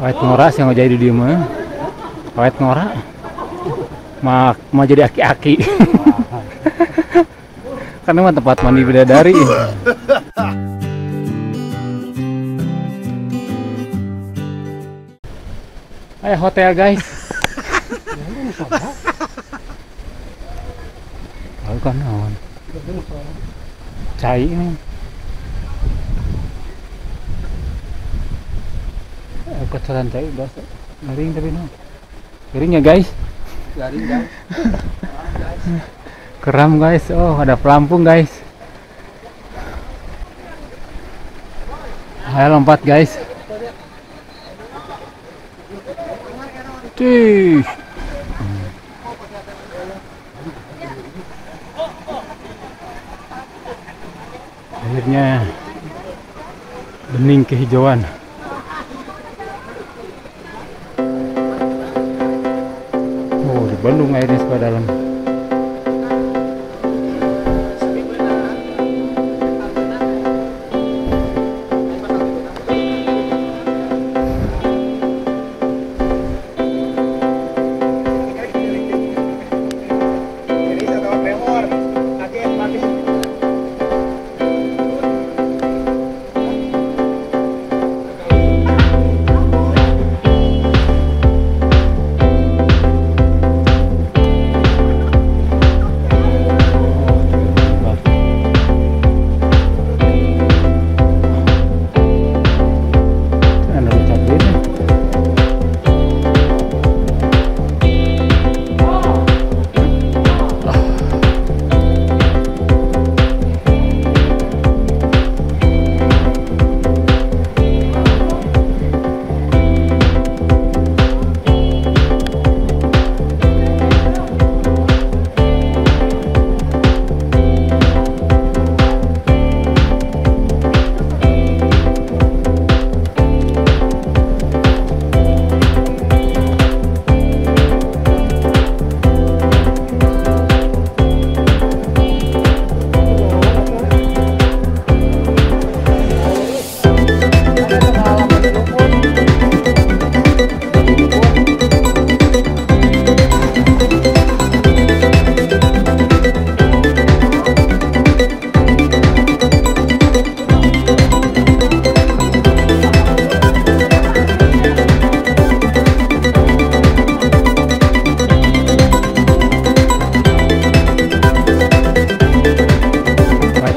Awet ngora sih nggak jadi dia mah. Awet ngora mau jadi aki-aki. Karena mah tempat mandi bidadari. Ayo hotel guys. Tahu kan naon? Cai ini. Kocoran cai udah garing tapi no. Garing ya guys. Garing guys. Keram guys. Oh ada pelampung guys. Ayo lompat guys. Cih. Akhirnya bening kehijauan. Oh, di Bandung airnya sebelah dalam.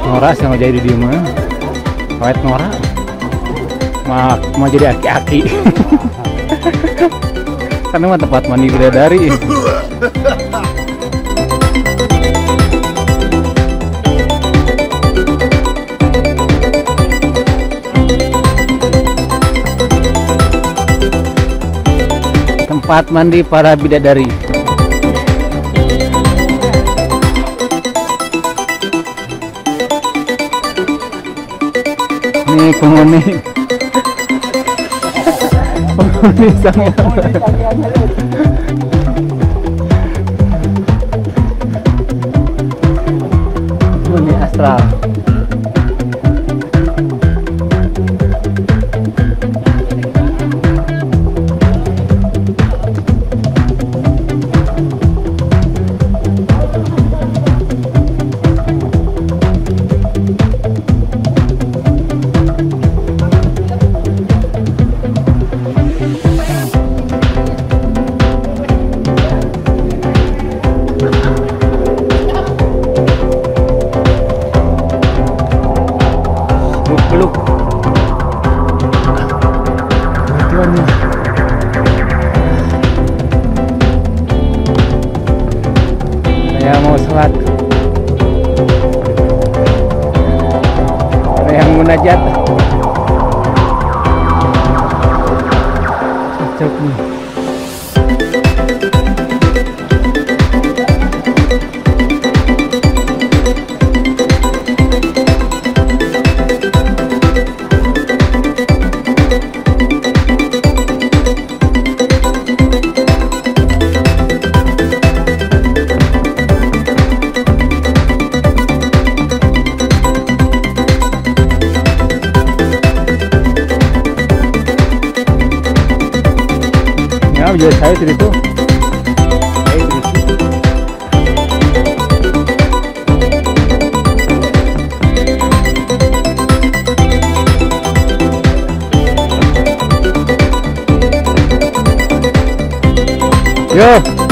Ngora sih nggak jadi dia mah. Awet ngora mau jadi aki-aki. Karena mah tempat mandi bidadari. Tempat mandi para bidadari. Ini penghuni sangat penghuni astral. Beluk. Saya mau sholat. Ada yang munajat. Cocok nih. Ya, jadi saya itu. Yo.